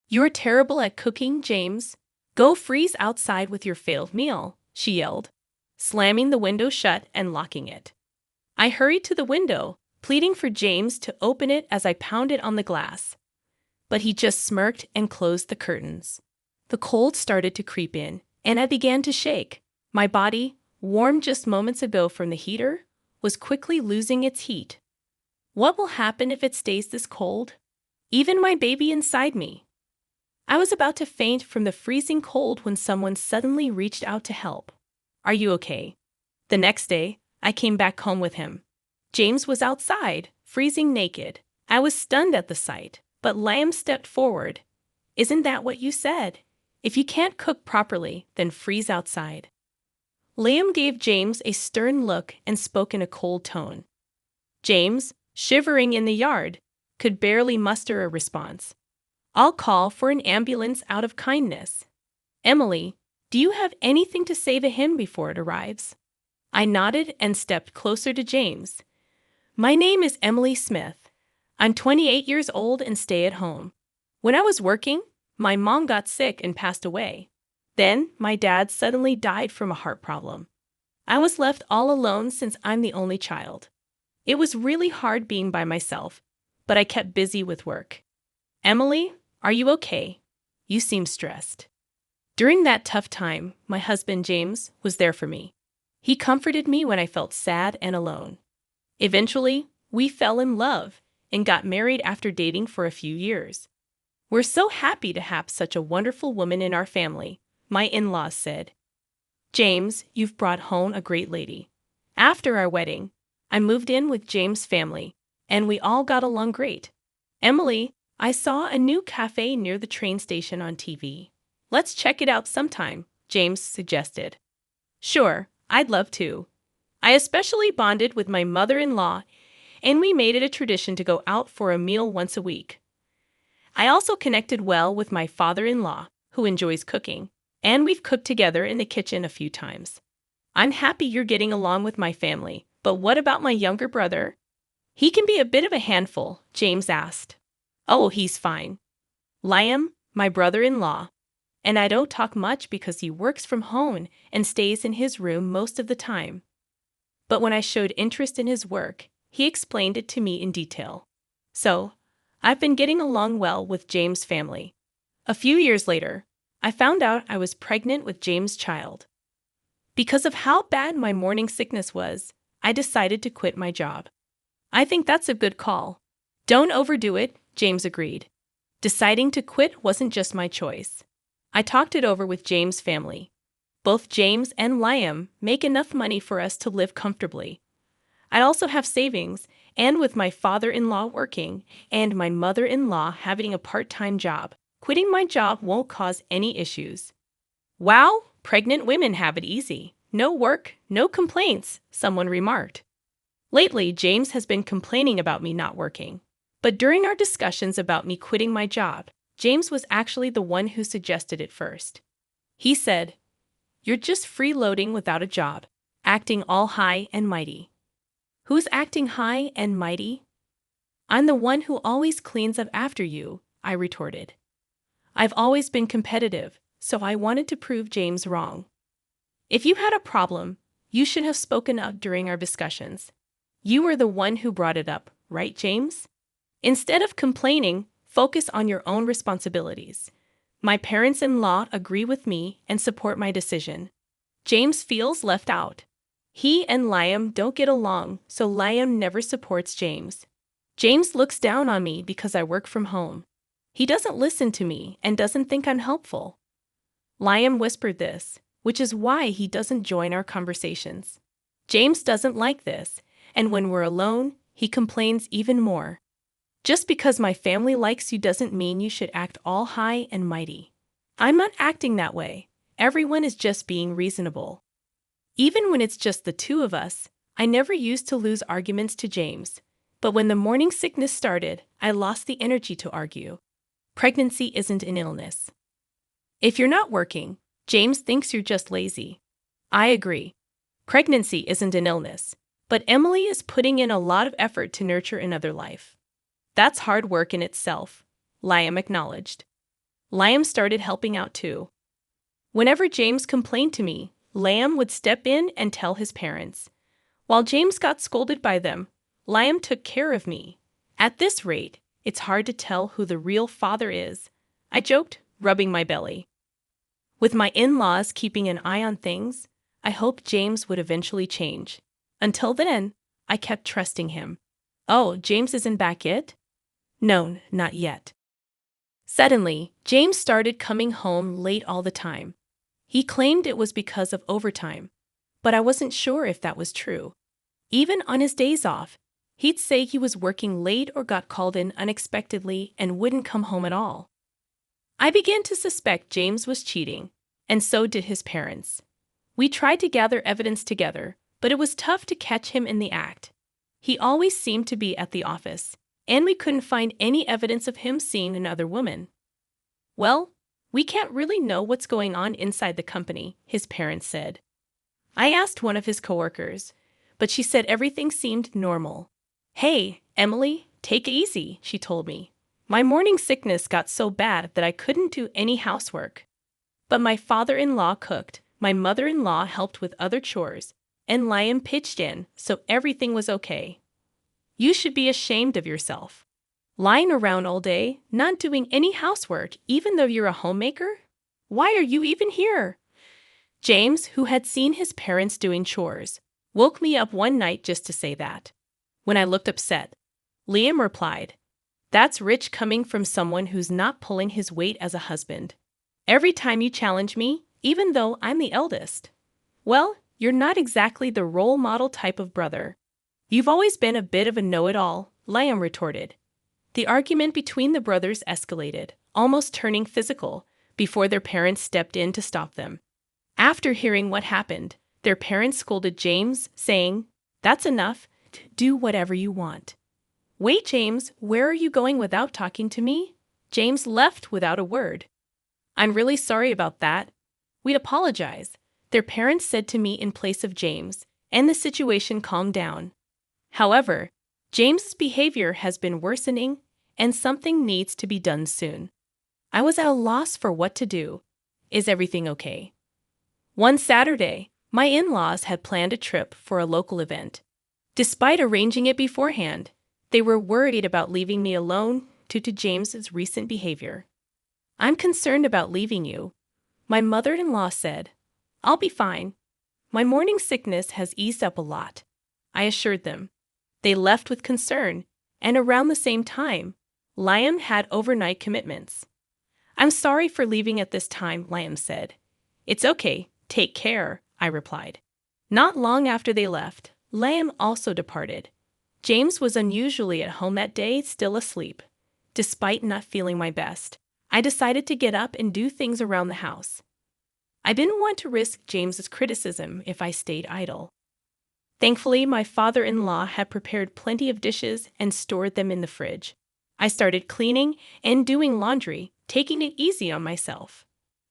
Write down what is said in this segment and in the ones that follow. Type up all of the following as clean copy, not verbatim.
"You're terrible at cooking, James. Go freeze outside with your failed meal," she yelled, slamming the window shut and locking it. I hurried to the window, pleading for James to open it as I pounded on the glass. But he just smirked and closed the curtains. The cold started to creep in, and I began to shake. My body, warm just moments ago from the heater, was quickly losing its heat. What will happen if it stays this cold? Even my baby inside me. I was about to faint from the freezing cold when someone suddenly reached out to help. "Are you okay?" The next day, I came back home with him. James was outside, freezing naked. I was stunned at the sight, but Liam stepped forward. "Isn't that what you said? If you can't cook properly, then freeze outside." Liam gave James a stern look and spoke in a cold tone. James, shivering in the yard, could barely muster a response. "I'll call for an ambulance out of kindness. Emily, do you have anything to say to him before it arrives?" I nodded and stepped closer to James. "My name is Emily Smith. I'm 28 years old and stay at home. When I was working, my mom got sick and passed away. Then, my dad suddenly died from a heart problem. I was left all alone since I'm the only child. It was really hard being by myself, but I kept busy with work. Emily, are you okay? You seem stressed." During that tough time, my husband James was there for me. He comforted me when I felt sad and alone. Eventually, we fell in love and got married after dating for a few years. "We're so happy to have such a wonderful woman in our family," my in-laws said. "James, you've brought home a great lady." After our wedding, I moved in with James' family, and we all got along great. "Emily, I saw a new cafe near the train station on TV. Let's check it out sometime," James suggested. "Sure, I'd love to." I especially bonded with my mother-in-law, and we made it a tradition to go out for a meal once a week. I also connected well with my father-in-law, who enjoys cooking, and we've cooked together in the kitchen a few times. "I'm happy you're getting along with my family, but what about my younger brother?" "He can be a bit of a handful," James asked. "Oh, he's fine. Liam, my brother-in-law, and I don't talk much because he works from home and stays in his room most of the time. But when I showed interest in his work, he explained it to me in detail. So, I've been getting along well with James' family. A few years later, I found out I was pregnant with James' child. Because of how bad my morning sickness was, I decided to quit my job. "I think that's a good call." "Don't overdo it," James agreed. Deciding to quit wasn't just my choice. I talked it over with James' family. Both James and Liam make enough money for us to live comfortably. I also have savings, and with my father-in-law working and my mother-in-law having a part-time job, quitting my job won't cause any issues. "Wow, pregnant women have it easy. No work, no complaints," someone remarked. Lately, James has been complaining about me not working. But during our discussions about me quitting my job, James was actually the one who suggested it first. He said, "You're just freeloading without a job, acting all high and mighty." "Who's acting high and mighty?" "I'm the one who always cleans up after you," I retorted. I've always been competitive, so I wanted to prove James wrong. "If you had a problem, you should have spoken up during our discussions. You were the one who brought it up, right, James? Instead of complaining, focus on your own responsibilities. My parents-in-law agree with me and support my decision." James feels left out. He and Liam don't get along, so Liam never supports James. James looks down on me because I work from home. He doesn't listen to me and doesn't think I'm helpful. Liam whispered this, which is why he doesn't join our conversations. James doesn't like this, and when we're alone, he complains even more. "Just because my family likes you doesn't mean you should act all high and mighty." I'm not acting that way. Everyone is just being reasonable. Even when it's just the two of us, I never used to lose arguments to James. But when the morning sickness started, I lost the energy to argue. Pregnancy isn't an illness. "If you're not working, James thinks you're just lazy." I agree. Pregnancy isn't an illness, but Emily is putting in a lot of effort to nurture another life. "That's hard work in itself," Liam acknowledged. Liam started helping out too. Whenever James complained to me, Liam would step in and tell his parents. While James got scolded by them, Liam took care of me. At this rate, it's hard to tell who the real father is, I joked, rubbing my belly. With my in-laws keeping an eye on things, I hoped James would eventually change. Until then, I kept trusting him. Oh, James isn't back yet? No, not yet. Suddenly, James started coming home late all the time. He claimed it was because of overtime, but I wasn't sure if that was true. Even on his days off, he'd say he was working late or got called in unexpectedly and wouldn't come home at all. I began to suspect James was cheating, and so did his parents. We tried to gather evidence together, but it was tough to catch him in the act. He always seemed to be at the office, and we couldn't find any evidence of him seeing another woman. Well, we can't really know what's going on inside the company, his parents said. I asked one of his coworkers, but she said everything seemed normal. Hey, Emily, take it easy, she told me. My morning sickness got so bad that I couldn't do any housework. But my father-in-law cooked, my mother-in-law helped with other chores, and Liam pitched in, so everything was okay. You should be ashamed of yourself. Lying around all day, not doing any housework, even though you're a homemaker? Why are you even here? James, who had seen his parents doing chores, woke me up one night just to say that. When I looked upset, Liam replied, "That's rich coming from someone who's not pulling his weight as a husband. Every time you challenge me, even though I'm the eldest. Well, you're not exactly the role model type of brother. You've always been a bit of a know-it-all," Liam retorted. The argument between the brothers escalated, almost turning physical, before their parents stepped in to stop them. After hearing what happened, their parents scolded James, saying, "That's enough. Do whatever you want." "Wait, James, where are you going without talking to me?" James left without a word. "I'm really sorry about that. We'd apologize," their parents said to me in place of James, and the situation calmed down. However, James's behavior has been worsening, and something needs to be done soon. I was at a loss for what to do. Is everything okay? One Saturday, my in-laws had planned a trip for a local event. Despite arranging it beforehand, they were worried about leaving me alone due to James's recent behavior. "I'm concerned about leaving you," my mother-in-law said. "I'll be fine. My morning sickness has eased up a lot," I assured them. They left with concern, and around the same time, Liam had overnight commitments. "I'm sorry for leaving at this time," Liam said. "It's okay, take care," I replied. Not long after they left, Liam also departed. James was unusually at home that day, still asleep. Despite not feeling my best, I decided to get up and do things around the house. I didn't want to risk James's criticism if I stayed idle. Thankfully, my father-in-law had prepared plenty of dishes and stored them in the fridge. I started cleaning and doing laundry, taking it easy on myself.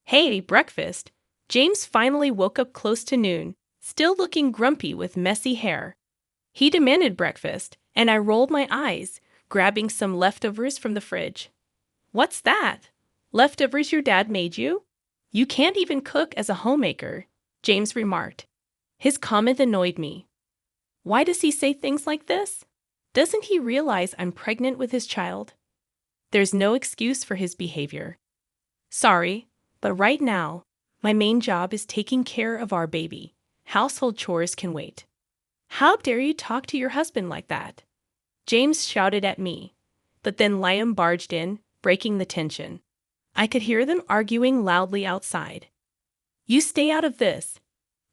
"Hey, breakfast!" James finally woke up close to noon, still looking grumpy with messy hair. He demanded breakfast, and I rolled my eyes, grabbing some leftovers from the fridge. "What's that? Leftovers your dad made you? You can't even cook as a homemaker," James remarked. His comment annoyed me. Why does he say things like this? Doesn't he realize I'm pregnant with his child? There's no excuse for his behavior. Sorry, but right now, my main job is taking care of our baby. Household chores can wait. "How dare you talk to your husband like that?" James shouted at me, but then Liam barged in, breaking the tension. I could hear them arguing loudly outside. "You stay out of this."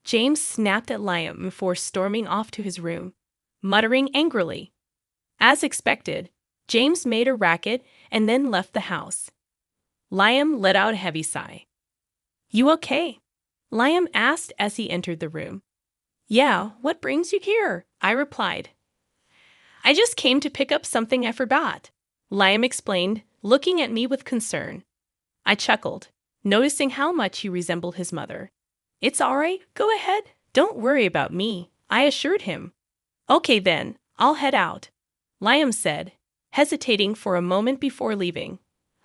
James snapped at Liam before storming off to his room, muttering angrily. As expected, James made a racket and then left the house. Liam let out a heavy sigh. "You okay?" Liam asked as he entered the room. "Yeah, what brings you here?" I replied. "I just came to pick up something I forgot," Liam explained, looking at me with concern. I chuckled, noticing how much he resembled his mother. "It's all right, go ahead. Don't worry about me," I assured him. "Okay then, I'll head out," Liam said, hesitating for a moment before leaving.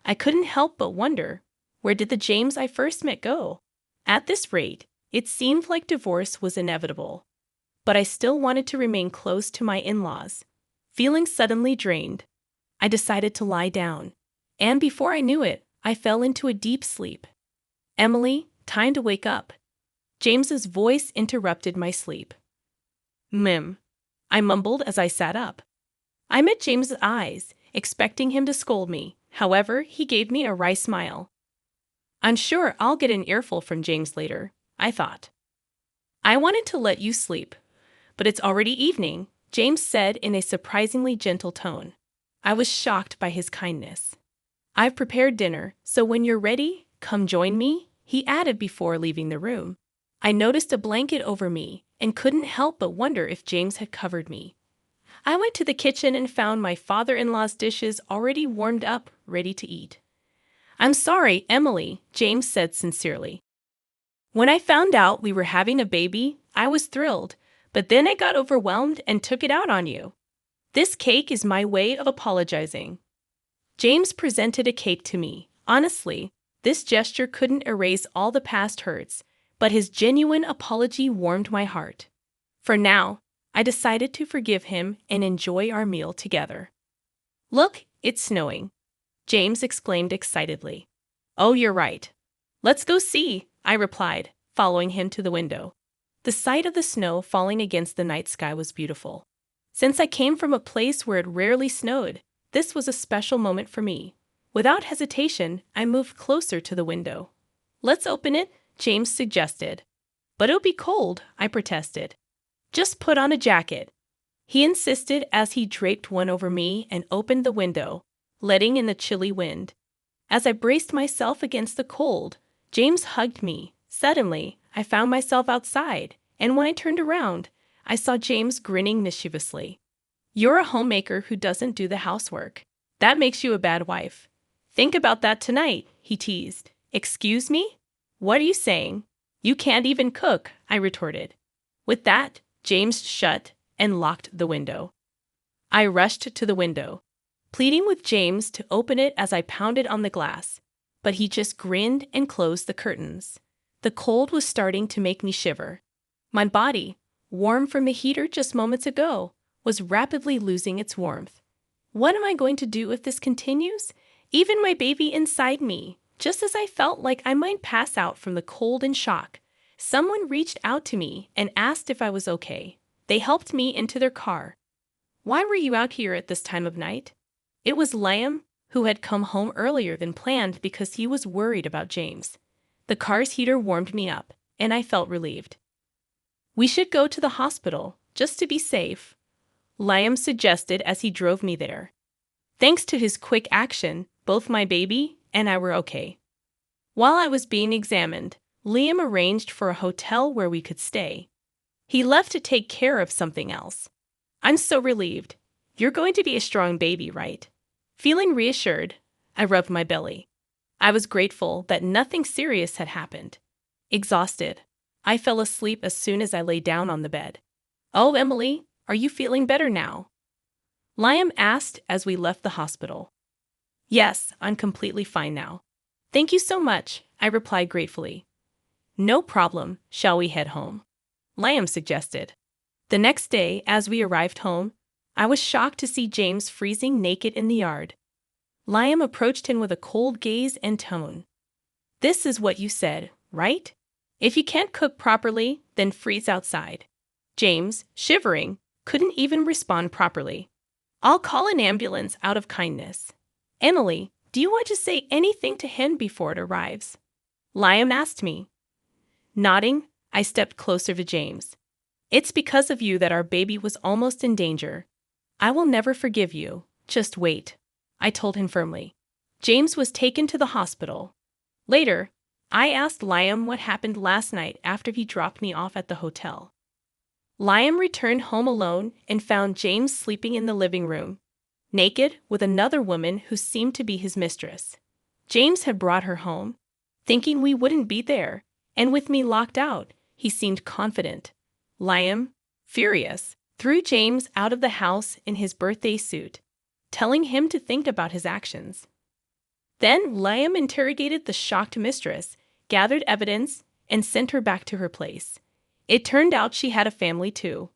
I couldn't help but wonder, Where did the James I first met go? At this rate, it seemed like divorce was inevitable. But I still wanted to remain close to my in-laws. Feeling suddenly drained, I decided to lie down. And before I knew it, I fell into a deep sleep. Emily, time to wake up. James's voice interrupted my sleep. I mumbled as I sat up. I met James's eyes, expecting him to scold me. However, he gave me a wry smile. I'm sure I'll get an earful from James later, I thought. I wanted to let you sleep, but it's already evening, James said in a surprisingly gentle tone. I was shocked by his kindness. I've prepared dinner, so when you're ready, come join me, he added before leaving the room. I noticed a blanket over me and couldn't help but wonder if James had covered me. I went to the kitchen and found my father-in-law's dishes already warmed up, ready to eat. I'm sorry, Emily, James said sincerely. When I found out we were having a baby, I was thrilled, but then I got overwhelmed and took it out on you. This cake is my way of apologizing. James presented a cake to me. Honestly, this gesture couldn't erase all the past hurts, but his genuine apology warmed my heart. For now, I decided to forgive him and enjoy our meal together. Look, it's snowing, James exclaimed excitedly. Oh, you're right. Let's go see, I replied, following him to the window. The sight of the snow falling against the night sky was beautiful. Since I came from a place where it rarely snowed, this was a special moment for me. Without hesitation, I moved closer to the window. Let's open it, James suggested. But it'll be cold, I protested. Just put on a jacket. He insisted as he draped one over me and opened the window, letting in the chilly wind. As I braced myself against the cold, James hugged me. Suddenly, I found myself outside, and when I turned around, I saw James grinning mischievously. You're a homemaker who doesn't do the housework. That makes you a bad wife. Think about that tonight, he teased. Excuse me? What are you saying? You can't even cook, I retorted. With that, James shut and locked the window. I rushed to the window, pleading with James to open it as I pounded on the glass, but he just grinned and closed the curtains. The cold was starting to make me shiver. My body, warm from the heater just moments ago, was rapidly losing its warmth. What am I going to do if this continues? Even my baby inside me, just as I felt like I might pass out from the cold and shock, someone reached out to me and asked if I was okay. They helped me into their car. Why were you out here at this time of night? It was Liam, who had come home earlier than planned because he was worried about James. The car's heater warmed me up, and I felt relieved. We should go to the hospital, just to be safe, Liam suggested as he drove me there. Thanks to his quick action, both my baby and I were okay. While I was being examined, Liam arranged for a hotel where we could stay. He left to take care of something else. I'm so relieved. You're going to be a strong baby, right? Feeling reassured, I rubbed my belly. I was grateful that nothing serious had happened. Exhausted, I fell asleep as soon as I lay down on the bed. Oh, Emily, are you feeling better now? Liam asked as we left the hospital. Yes, I'm completely fine now. Thank you so much, I replied gratefully. No problem, shall we head home? Liam suggested. The next day, as we arrived home, I was shocked to see James freezing naked in the yard. Liam approached him with a cold gaze and tone. This is what you said, right? If you can't cook properly, then freeze outside. James, shivering, couldn't even respond properly. I'll call an ambulance out of kindness. Emily, do you want to say anything to him before it arrives? Liam asked me. Nodding, I stepped closer to James. It's because of you that our baby was almost in danger. I will never forgive you. Just wait, I told him firmly. James was taken to the hospital. Later, I asked Liam what happened last night after he dropped me off at the hotel. Liam returned home alone and found James sleeping in the living room, naked with another woman who seemed to be his mistress. James had brought her home, thinking we wouldn't be there, and with me locked out, he seemed confident. Liam, furious, threw James out of the house in his birthday suit, telling him to think about his actions. Then Liam interrogated the shocked mistress, gathered evidence, and sent her back to her place. It turned out she had a family too.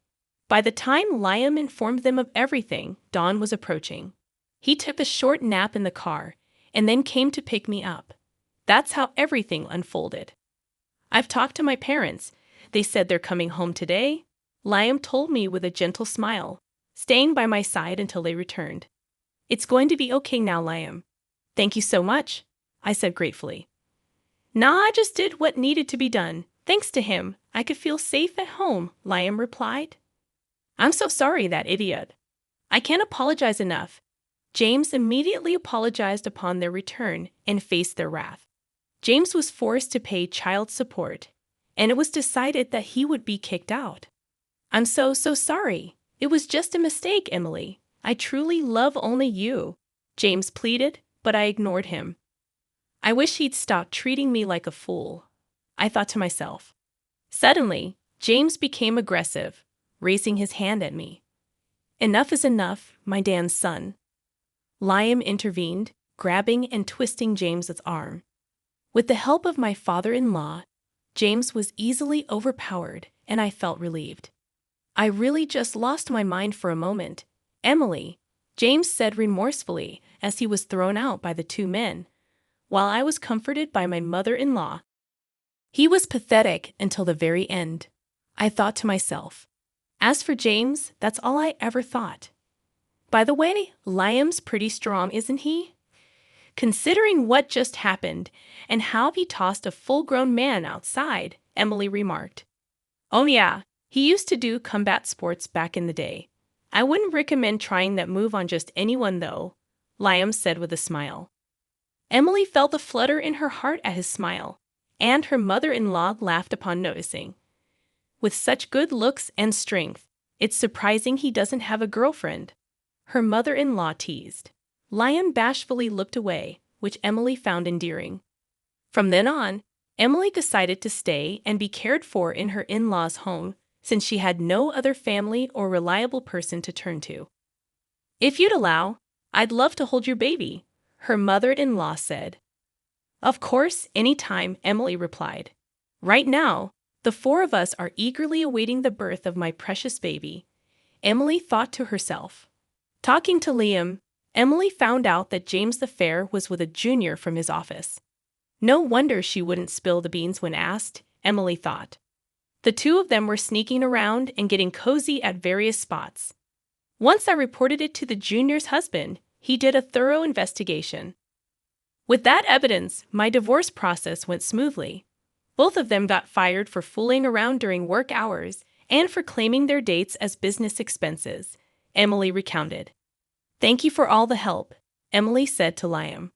By the time Liam informed them of everything, dawn was approaching. He took a short nap in the car and then came to pick me up. That's how everything unfolded. I've talked to my parents. They said they're coming home today. Liam told me with a gentle smile, staying by my side until they returned. It's going to be okay now, Liam. Thank you so much, I said gratefully. Nah, I just did what needed to be done. Thanks to him, I could feel safe at home, Liam replied. I'm so sorry, that idiot. I can't apologize enough. James immediately apologized upon their return and faced their wrath. James was forced to pay child support, and it was decided that he would be kicked out. I'm so sorry. It was just a mistake, Emily. I truly love only you, James pleaded, but I ignored him. I wish he'd stop treating me like a fool, I thought to myself. Suddenly, James became aggressive, raising his hand at me. Enough is enough, my damn son. Liam intervened, grabbing and twisting James's arm. With the help of my father-in-law, James was easily overpowered, and I felt relieved. I really just lost my mind for a moment. Emily, James said remorsefully as he was thrown out by the two men, while I was comforted by my mother-in-law. He was pathetic until the very end, I thought to myself. As for James, that's all I ever thought. By the way, Liam's pretty strong, isn't he? Considering what just happened and how he tossed a full-grown man outside, Emily remarked. Oh yeah, he used to do combat sports back in the day. I wouldn't recommend trying that move on just anyone though, Liam said with a smile. Emily felt a flutter in her heart at his smile, and her mother-in-law laughed upon noticing. With such good looks and strength, it's surprising he doesn't have a girlfriend, her mother-in-law teased. Liam bashfully looked away, which Emily found endearing. From then on, Emily decided to stay and be cared for in her in-laws' home since she had no other family or reliable person to turn to. If you'd allow, I'd love to hold your baby, her mother-in-law said. Of course, anytime, Emily replied. Right now, the four of us are eagerly awaiting the birth of my precious baby, Emily thought to herself. Talking to Liam, Emily found out that James the Fair was with a junior from his office. No wonder she wouldn't spill the beans when asked, Emily thought. The two of them were sneaking around and getting cozy at various spots. Once I reported it to the junior's husband, he did a thorough investigation. With that evidence, my divorce process went smoothly. Both of them got fired for fooling around during work hours and for claiming their dates as business expenses, Emily recounted. Thank you for all the help, Emily said to Liam.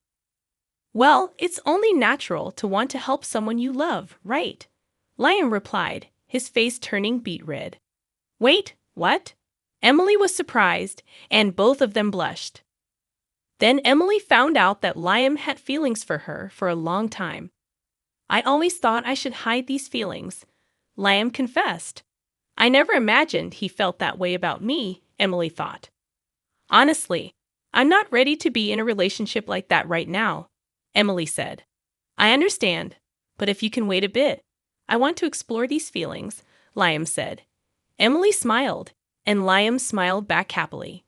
Well, it's only natural to want to help someone you love, right? Liam replied, his face turning beet red. Wait, what? Emily was surprised, and both of them blushed. Then Emily found out that Liam had feelings for her for a long time. I always thought I should hide these feelings, Liam confessed. I never imagined he felt that way about me, Emily thought. Honestly, I'm not ready to be in a relationship like that right now, Emily said. I understand, but if you can wait a bit, I want to explore these feelings, Liam said. Emily smiled, and Liam smiled back happily.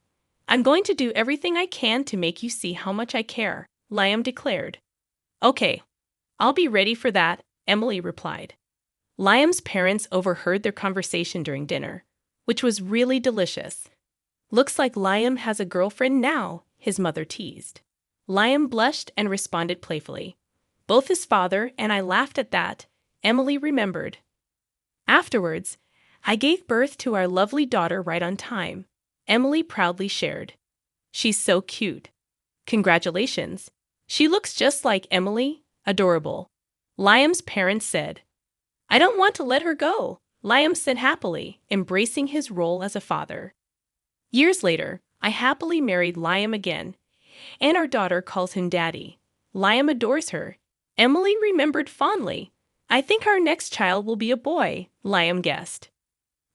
I'm going to do everything I can to make you see how much I care, Liam declared. Okay, I'll be ready for that, Emily replied. Liam's parents overheard their conversation during dinner, which was really delicious. Looks like Liam has a girlfriend now, his mother teased. Liam blushed and responded playfully. Both his father and I laughed at that, Emily remembered. Afterwards, I gave birth to our lovely daughter right on time, Emily proudly shared. She's so cute. Congratulations. She looks just like Emily, adorable, Liam's parents said. I don't want to let her go, Liam said happily, embracing his role as a father. Years later, I happily married Liam again, and our daughter calls him Daddy. Liam adores her. Emily remembered fondly. I think our next child will be a boy, Liam guessed.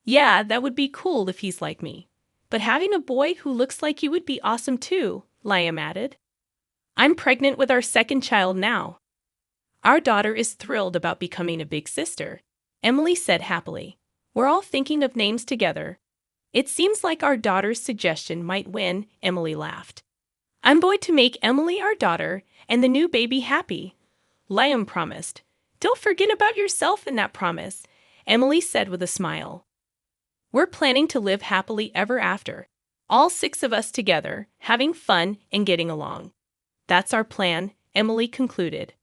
Yeah, that would be cool if he's like me. But having a boy who looks like you would be awesome too, Liam added. I'm pregnant with our second child now. Our daughter is thrilled about becoming a big sister, Emily said happily. We're all thinking of names together. It seems like our daughter's suggestion might win, Emily laughed. I'm going to make Emily our daughter and the new baby happy, Liam promised. Don't forget about yourself in that promise, Emily said with a smile. We're planning to live happily ever after, all 6 of us together, having fun and getting along. That's our plan, Emily concluded.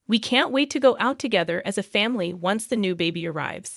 We can't wait to go out together as a family once the new baby arrives.